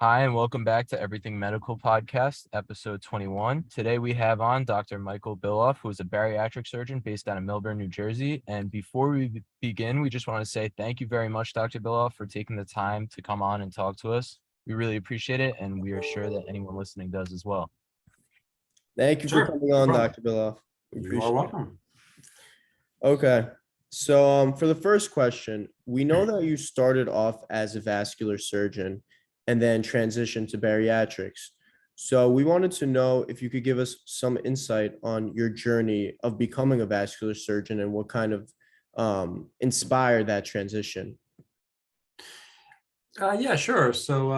Hi, and welcome back to Everything Medical Podcast, episode 21. Today we have on Dr. Michael Bilof, who is a bariatric surgeon based out of Millburn, New Jersey. And before we begin, we just want to say thank you very much, Dr. Bilof, for taking the time to come on and talk to us. We really appreciate it, and we are sure that anyone listening does as well. Thank you for coming on, Dr. Bilof. You are welcome. Okay. So for the first question, we know that you started off as a vascular surgeon and then transitioned to bariatrics. So we wanted to know if you could give us some insight on your journey of becoming a vascular surgeon and what kind of inspired that transition. Yeah, sure. So,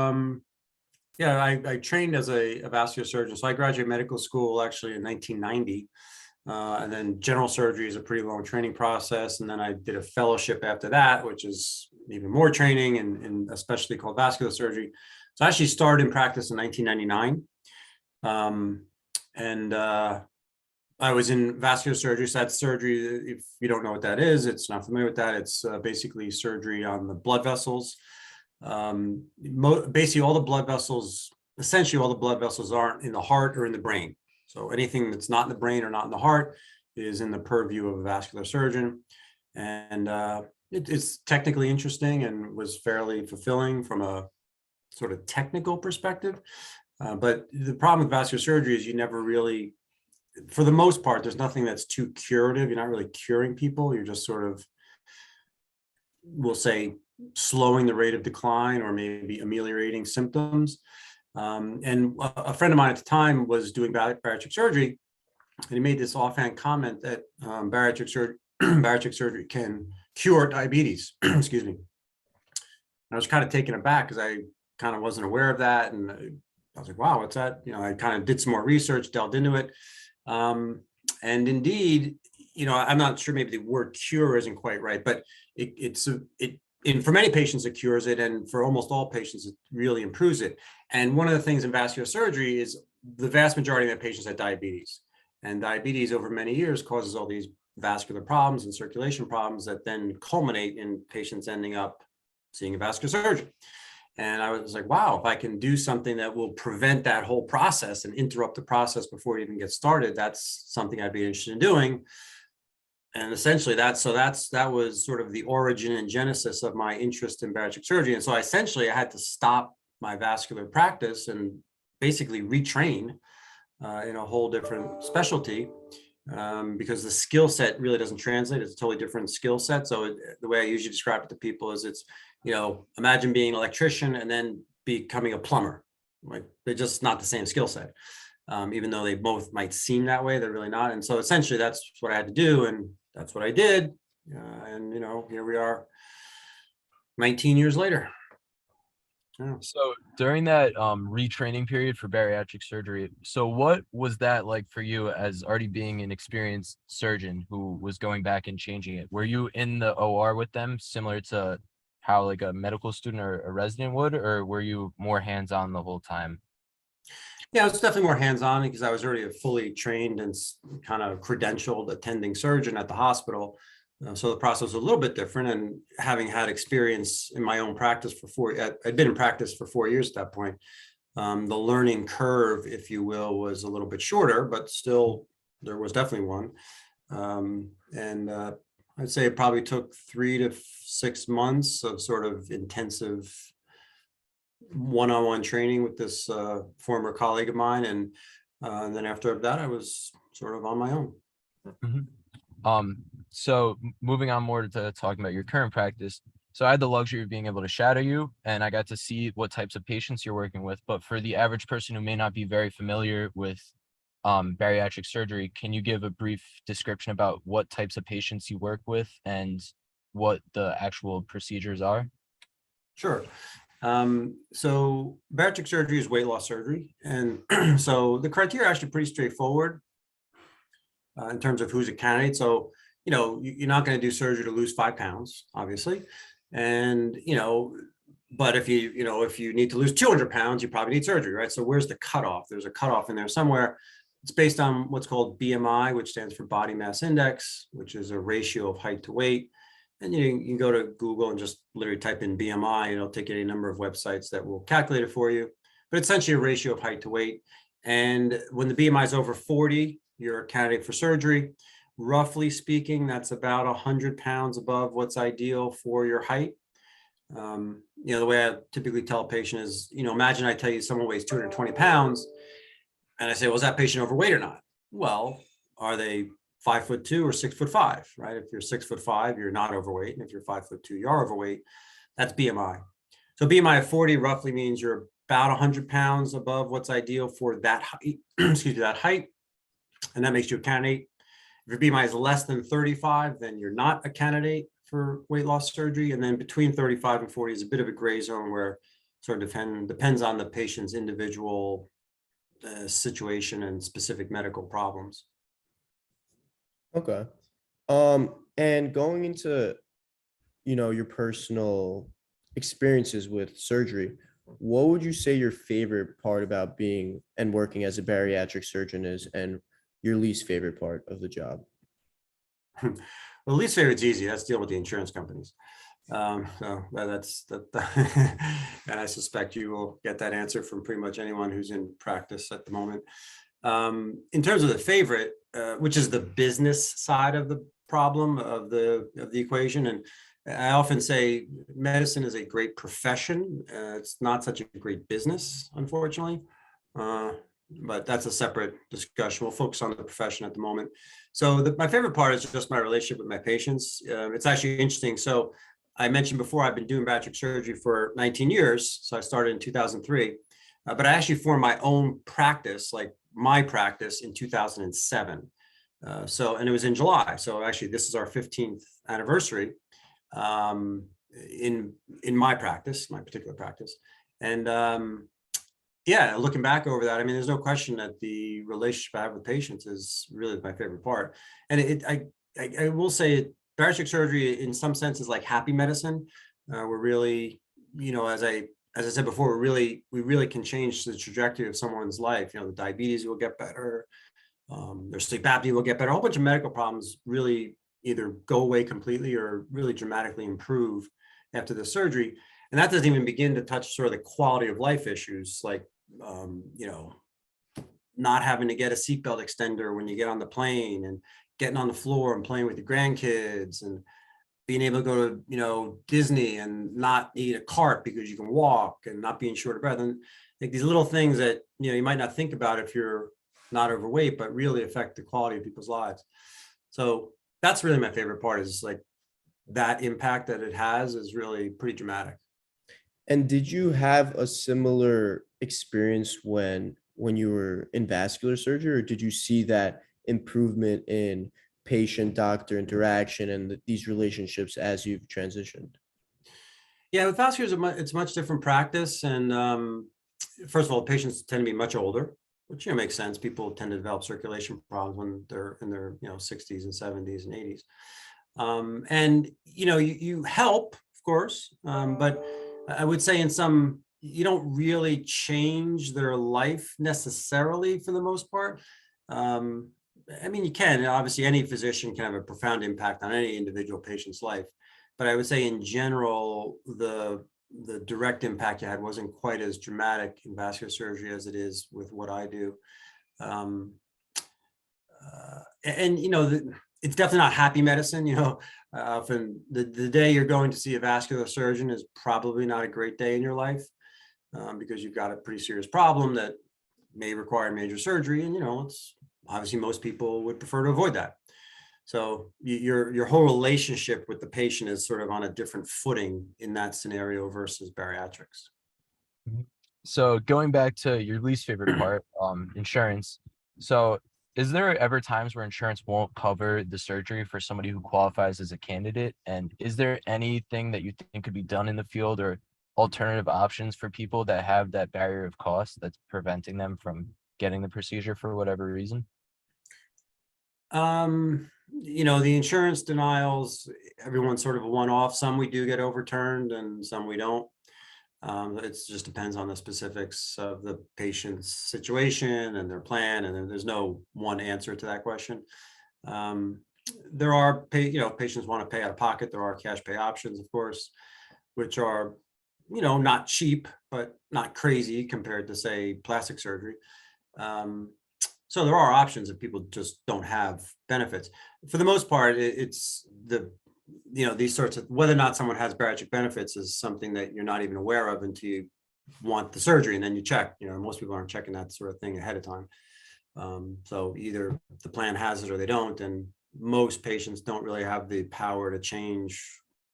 I trained as a vascular surgeon. So I graduated medical school actually in 1990. And then general surgery is a pretty long training process. And then I did a fellowship after that, which is even more training and a specialty called vascular surgery. So I actually started in practice in 1999. I was in vascular surgery. So that's surgery. If you don't know what that is, it's not familiar with that. It's basically surgery on the blood vessels. Basically all the blood vessels, essentially all the blood vessels aren't in the heart or in the brain. So anything that's not in the brain or not in the heart is in the purview of a vascular surgeon. And it's technically interesting and was fairly fulfilling from a sort of technical perspective. But the problem with vascular surgery is you never really, for the most part, there's nothing that's too curative. You're not really curing people. You're just sort of, we'll say, slowing the rate of decline or maybe ameliorating symptoms. And a friend of mine at the time was doing bariatric surgery, and he made this offhand comment that bariatric surgery can cure diabetes. Excuse me. And I was kind of taken aback because I kind of wasn't aware of that, and I was like, "Wow, what's that?" I kind of did some more research, delved into it, and indeed, I'm not sure. Maybe the word cure isn't quite right, but and for many patients, it cures it. And for almost all patients, it really improves it. And one of the things in vascular surgery is the vast majority of patients have diabetes. And diabetes over many years causes all these vascular problems and circulation problems that then culminate in patients ending up seeing a vascular surgeon. And I was like, wow, if I can do something that will prevent that whole process and interrupt the process before it even gets started, that's something I'd be interested in doing. And essentially that was sort of the origin and genesis of my interest in bariatric surgery. And so I had to stop my vascular practice and basically retrain in a whole different specialty because the skill set really doesn't translate. It's a totally different skill set. So the way I usually describe it to people is it's, imagine being an electrician and then becoming a plumber. Like they're just not the same skill set. Even though they both might seem that way, they're really not. And so essentially that's what I had to do. And that's what I did. And, here we are 19 years later. Yeah. So during that retraining period for bariatric surgery, so what was that like for you as already being an experienced surgeon who was going back and changing it? Were you in the OR with them similar to how like a medical student or a resident would, or were you more hands-on the whole time? Yeah, it's definitely more hands-on because I was already a fully trained and kind of credentialed attending surgeon at the hospital. So the process was a little bit different. And having had experience in my own practice I'd been in practice for 4 years at that point. The learning curve, if you will, was a little bit shorter, but still there was definitely one. I'd say it probably took 3 to 6 months of sort of intensive one-on-one training with this former colleague of mine, and then after that I was sort of on my own. Mm-hmm. So moving on more to talking about your current practice, so I had the luxury of being able to shadow you and I got to see what types of patients you're working with. But for the average person who may not be very familiar with bariatric surgery, can you give a brief description about what types of patients you work with and what the actual procedures are? Sure. So bariatric surgery is weight loss surgery. And so the criteria are actually pretty straightforward in terms of who's a candidate. So, you're not going to do surgery to lose 5 pounds, obviously. And, but if you need to lose 200 pounds, you probably need surgery, right? So where's the cutoff? There's a cutoff in there somewhere. It's based on what's called BMI, which stands for body mass index, which is a ratio of height to weight. And you can go to Google and just literally type in BMI, and it'll take you a number of websites that will calculate it for you. But it's essentially a ratio of height to weight. And when the BMI is over 40, you're a candidate for surgery. Roughly speaking, that's about 100 pounds above what's ideal for your height. The way I typically tell a patient is, imagine I tell you someone weighs 220 pounds, and I say, well, is that patient overweight or not? Well, are they 5'2" or 6'5", right? If you're 6'5", you're not overweight. And if you're 5'2", you're overweight. That's BMI. So BMI of 40 roughly means you're about 100 pounds above what's ideal for that height, that height. And that makes you a candidate. If your BMI is less than 35, then you're not a candidate for weight loss surgery. And then between 35 and 40 is a bit of a gray zone where it sort of depends on the patient's individual situation and specific medical problems. Okay. And going into, your personal experiences with surgery, what would you say your favorite part about being and working as a bariatric surgeon is, and your least favorite part of the job? Well, least favorite's easy. That's dealing with the insurance companies. So that's that. And I suspect you will get that answer from pretty much anyone who's in practice at the moment. In terms of the favorite, which is the business side of the problem of the equation, and I often say medicine is a great profession. It's not such a great business, unfortunately. But that's a separate discussion. We'll focus on the profession at the moment. So my favorite part is just my relationship with my patients. It's actually interesting. So I mentioned before, I've been doing bariatric surgery for 19 years. So I started in 2003, but I actually formed my own practice, like my practice, in 2007. And it was in July. So actually this is our 15th anniversary in my practice, my particular practice. And looking back over that, I mean, there's no question that the relationship I have with patients is really my favorite part. And I will say bariatric surgery in some sense is like happy medicine. We're really, as I said before, we really can change the trajectory of someone's life. The diabetes will get better. Their sleep apnea will get better. A whole bunch of medical problems really either go away completely or really dramatically improve after the surgery. And that doesn't even begin to touch sort of the quality of life issues, like, not having to get a seatbelt extender when you get on the plane, and getting on the floor and playing with your grandkids, and being able to go to, Disney and not need a cart because you can walk, and not being short of breath. And like these little things that, you might not think about if you're not overweight, but really affect the quality of people's lives. So that's really my favorite part, is like that impact that it has is really pretty dramatic. And did you have a similar experience when you were in vascular surgery, or did you see that improvement in patient-doctor interaction and these relationships as you've transitioned? Yeah, with vascular, it's a much different practice. And first of all, patients tend to be much older, which makes sense. People tend to develop circulation problems when they're in their 60s and 70s and 80s. And you help, of course, but I would say you don't really change their life necessarily for the most part. I mean, you can, obviously any physician can have a profound impact on any individual patient's life, but I would say in general, the direct impact you had wasn't quite as dramatic in vascular surgery as it is with what I do. It's definitely not happy medicine. Often the day you're going to see a vascular surgeon is probably not a great day in your life, because you've got a pretty serious problem that may require major surgery. And, it's obviously most people would prefer to avoid that. So your whole relationship with the patient is sort of on a different footing in that scenario versus bariatrics. So going back to your least favorite part, insurance. So is there ever times where insurance won't cover the surgery for somebody who qualifies as a candidate? And is there anything that you think could be done in the field, or alternative options for people that have that barrier of cost that's preventing them from getting the procedure for whatever reason? The insurance denials, everyone's sort of a one-off. Some we do get overturned and some we don't. It just depends on the specifics of the patient's situation and their plan, and there's no one answer to that question. there are patients want to pay out of pocket. There are cash pay options, of course, which are, not cheap, but not crazy compared to, say, plastic surgery. So there are options if people just don't have benefits. For the most part, it's these sorts of, whether or not someone has bariatric benefits is something that you're not even aware of until you want the surgery, and then you check. Most people aren't checking that sort of thing ahead of time. So either the plan has it or they don't, and most patients don't really have the power to change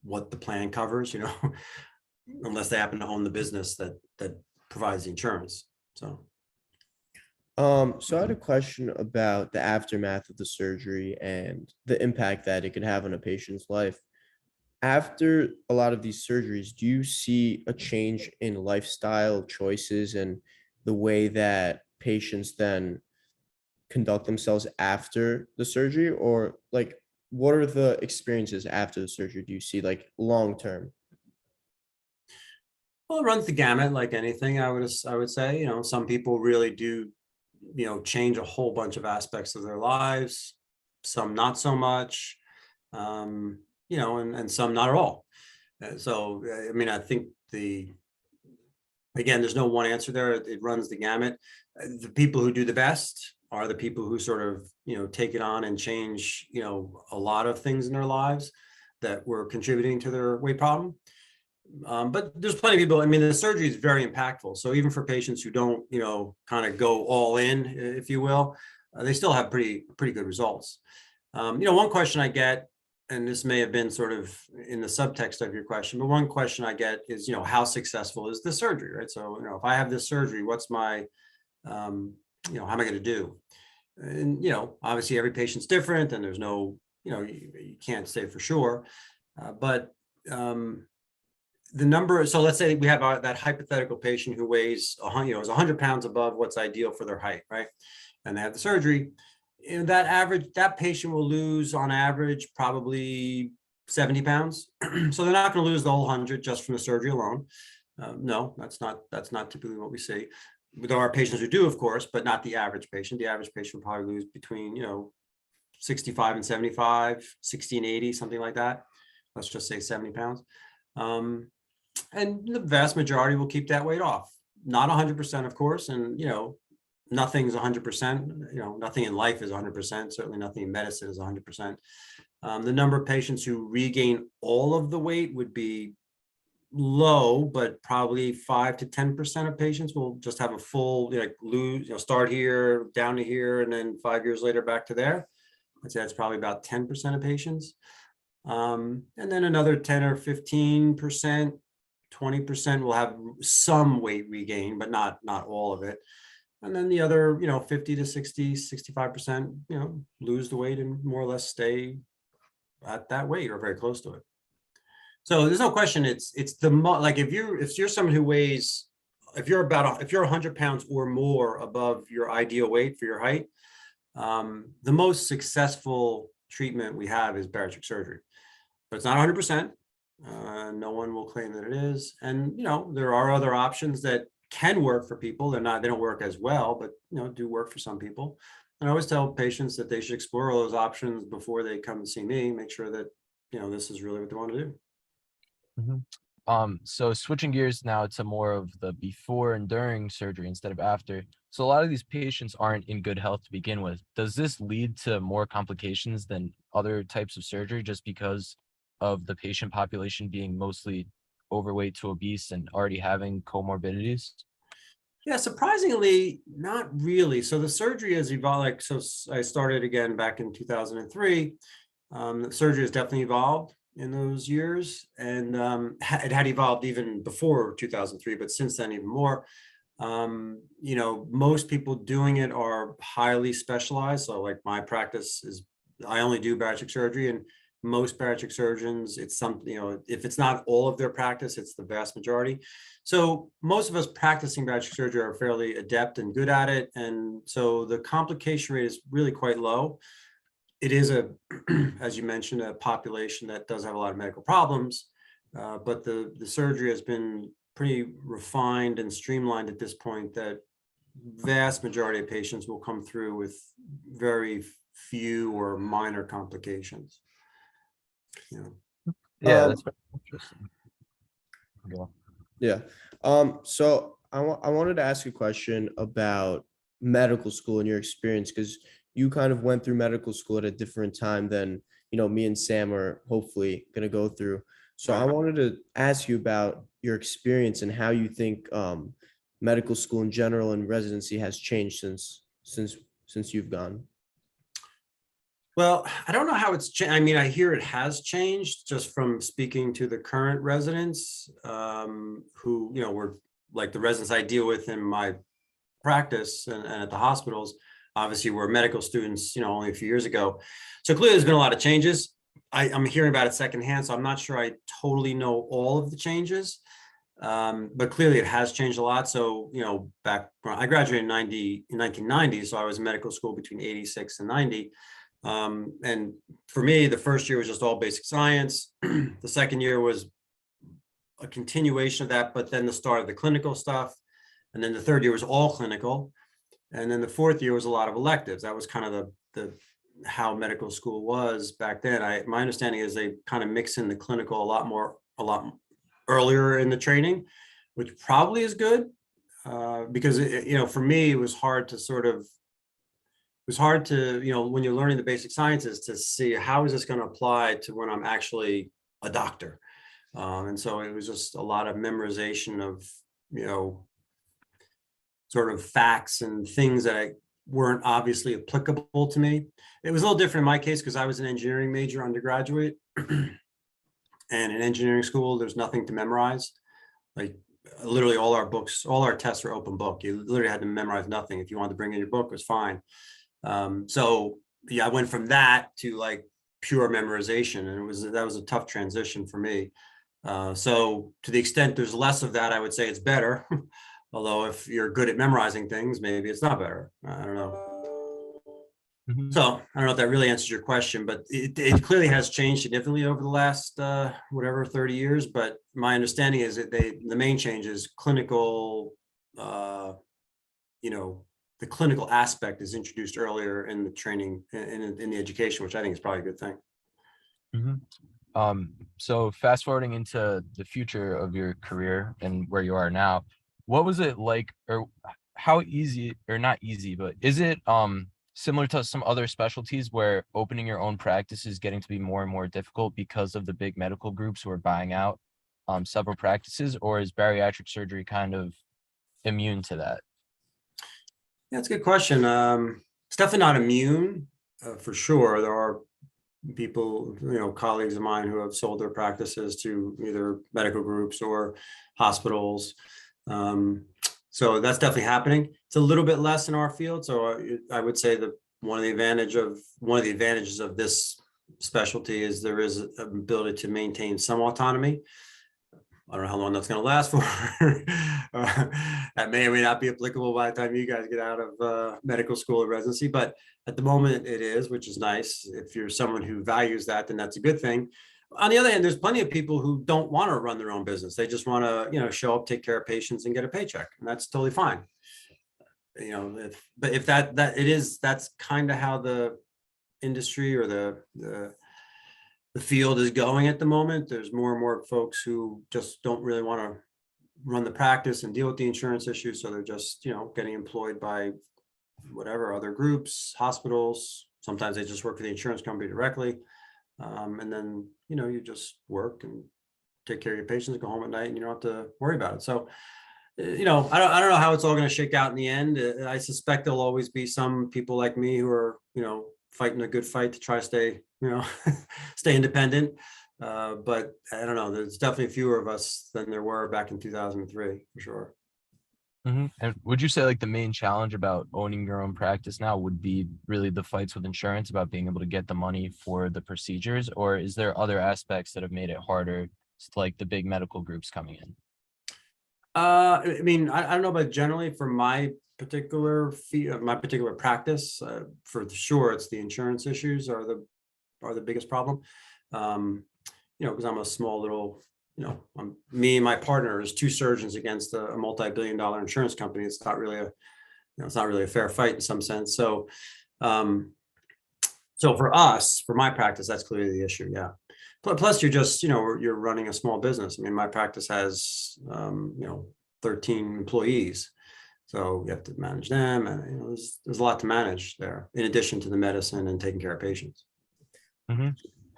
what the plan covers, unless they happen to own the business that provides the insurance. So So I had a question about the aftermath of the surgery and the impact that it could have on a patient's life. After a lot of these surgeries, do you see a change in lifestyle choices and the way that patients then conduct themselves after the surgery? Or like, what are the experiences after the surgery do you see, like, long term? well, it runs the gamut like anything. I would say, some people really do, change a whole bunch of aspects of their lives, some not so much, and some not at all. So, I mean, I think again, there's no one answer there. It runs the gamut. The people who do the best are the people who sort of, take it on and change, a lot of things in their lives that were contributing to their weight problem. But there's plenty of people. I mean, the surgery is very impactful. So even for patients who don't, kind of go all in, if you will, they still have pretty good results. One question I get, and this may have been sort of in the subtext of your question, but one question I get is, how successful is the surgery, right? So, if I have this surgery, what's my, how am I going to do? And, obviously every patient's different, and there's no, you can't say for sure, but the number. So let's say we have that hypothetical patient who weighs 100, is 100 pounds above what's ideal for their height, right? And they have the surgery. That patient will lose on average probably 70 pounds. So they're not going to lose the whole 100 just from the surgery alone. No, that's not typically what we see. There are patients who do, of course, but not the average patient. The average patient will probably lose between 65 and 75, 60 and 80, something like that. Let's just say 70 pounds. And the vast majority will keep that weight off. Not 100%, of course, and nothing's 100%. Nothing in life is 100%. Certainly nothing in medicine is 100%. The number of patients who regain all of the weight would be low, but probably 5 to 10% of patients will just have a full, lose, start here, down to here, and then 5 years later back to there. I'd say that's probably about 10% of patients. And then another 10 or 15%, 20% will have some weight regain, but not all of it. And then the other, 50 to 60, 65%, lose the weight and more or less stay at that weight or very close to it. So there's no question. It's like if you're someone who weighs, if you're 100 pounds or more above your ideal weight for your height, the most successful treatment we have is bariatric surgery. But it's not 100%. No one will claim that it is. And, there are other options that can work for people. They don't work as well, but, do work for some people. And I always tell patients that they should explore all those options before they come to see me, make sure that, this is really what they want to do. So switching gears now to more of the before and during surgery instead of after. So a lot of these patients aren't in good health to begin with. Does this lead to more complications than other types of surgery just because of the patient population being mostly overweight to obese and already having comorbidities? Yeah, surprisingly, not really. So the surgery has evolved. So I started again back in 2003. The surgery has definitely evolved in those years, and it had evolved even before 2003, but since then even more. Most people doing it are highly specialized. So like my practice is, I only do bariatric surgery, and most bariatric surgeons, it's something, if it's not all of their practice, it's the vast majority. So most of us practicing bariatric surgery are fairly adept and good at it. And so the complication rate is really quite low. It is as you mentioned, a population that does have a lot of medical problems, but the surgery has been pretty refined and streamlined at this point that vast majority of patients will come through with very few or minor complications. You know. Yeah, Um, that's very interesting. Yeah. Yeah. So I wanted to ask a question about medical school and your experience, because you kind of went through medical school at a different time than, me and Sam are hopefully going to go through. So I wanted to ask you about your experience and how you think medical school in general and residency has changed since you've gone. Well, I don't know how it's changed. I mean, I hear it has changed just from speaking to the current residents who, were like the residents I deal with in my practice and at the hospitals. Obviously, were medical students, only a few years ago. So clearly there's been a lot of changes. I'm hearing about it secondhand, so I'm not sure I totally know all of the changes. But clearly it has changed a lot. So, back when I graduated in 1990, so I was in medical school between 86 and 90. And for me, the first year was just all basic science. The second year was a continuation of that, but then the start of the clinical stuff. And then the third year was all clinical. And then the fourth year was a lot of electives. That was kind of the how medical school was back then. My understanding is they kind of mix in the clinical a lot earlier in the training, which probably is good. Because for me, it was hard to when you're learning the basic sciences, to see how is this going to apply to when I'm actually a doctor. And so it was just a lot of memorization of, sort of facts and things that weren't obviously applicable to me. It was a little different in my case because I was an engineering major undergraduate. And in engineering school, there's nothing to memorize. Like literally all our books, all our tests are open book. You literally had to memorize nothing. If you wanted to bring in your book, it was fine. So yeah, I went from that to like pure memorization, and that was a tough transition for me. So to the extent there's less of that, I would say it's better. Although if you're good at memorizing things, maybe it's not better. I don't know. Mhm. So I don't know if that really answers your question, but it clearly has changed significantly over the last 30 years. But my understanding is that the main change is clinical, the clinical aspect is introduced earlier in the training in the education, which I think is probably a good thing. Mhm. So fast forwarding into the future of your career and where you are now, what was it like, or how easy, or not easy, but is it similar to some other specialties where opening your own practice is getting to be more and more difficult because of the big medical groups who are buying out several practices, or is bariatric surgery kind of immune to that? Yeah, that's a good question. It's definitely not immune, for sure. There are people, colleagues of mine who have sold their practices to either medical groups or hospitals. So that's definitely happening. It's a little bit less in our field. So I would say that one of the advantages of this specialty is there is an ability to maintain some autonomy. I don't know how long that's going to last for. That may or may not be applicable by the time you guys get out of medical school or residency, but at the moment it is, which is nice. If you're someone who values that, then that's a good thing. On the other hand, there's plenty of people who don't want to run their own business. They just want to, show up, take care of patients, and get a paycheck, and that's totally fine. If that's kind of how the industry or the field is going at the moment. There's more and more folks who just don't really want to run the practice and deal with the insurance issues. So they're just, getting employed by whatever other groups, hospitals. Sometimes they just work for the insurance company directly. And then, you just work and take care of your patients, go home at night, and you don't have to worry about it. So, I don't know how it's all going to shake out in the end. I suspect there'll always be some people like me who are, fighting a good fight to try to stay, stay independent. But I don't know, there's definitely fewer of us than there were back in 2003, for sure. Mm-hmm. And would you say like the main challenge about owning your own practice now would be really the fights with insurance about being able to get the money for the procedures, or is there other aspects that have made it harder, like the big medical groups coming in? I mean, I don't know, but generally for my particular practice, for sure, it's the insurance issues are the biggest problem. Because I'm a small little, me and my partner is two surgeons against a multi-billion-dollar insurance company. It's not really a fair fight in some sense. So, So for us, for my practice, that's clearly the issue. Yeah. Plus, you're just, you're running a small business. I mean, my practice has, 13 employees. So you have to manage them, and there's a lot to manage there, in addition to the medicine and taking care of patients.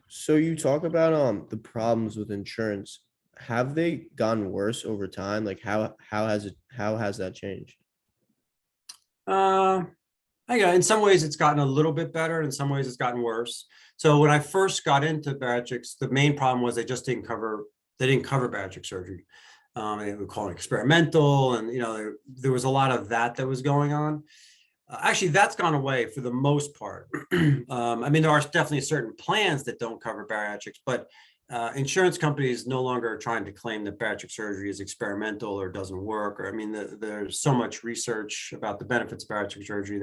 So you talk about the problems with insurance. Have they gotten worse over time? Like how has that changed? In some ways it's gotten a little bit better. In some ways it's gotten worse. So when I first got into bariatrics, the main problem was they didn't cover bariatric surgery. They would call it experimental, and there was a lot of that was going on. Actually, that's gone away for the most part. I mean, there are definitely certain plans that don't cover bariatrics, but insurance companies no longer are trying to claim that bariatric surgery is experimental or doesn't work. Or, I mean, there's so much research about the benefits of bariatric surgery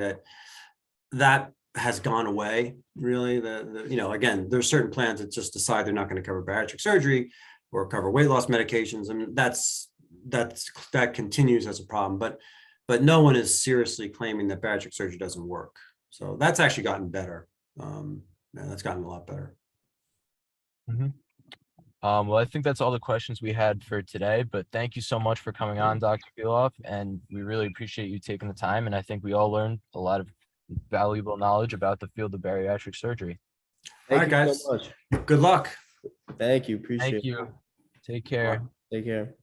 that has gone away, really. Again, there's certain plans that just decide they're not going to cover bariatric surgery or cover weight loss medications. I mean, that continues as a problem, but no one is seriously claiming that bariatric surgery doesn't work. So that's actually gotten better. That's gotten a lot better. Well, I think that's all the questions we had for today, but thank you so much for coming on, Dr. Bilof, and we really appreciate you taking the time. And I think we all learned a lot of valuable knowledge about the field of bariatric surgery. All right, Thank you guys. so much. Good luck. Thank you. Appreciate Thank you. Take care. it. Take care.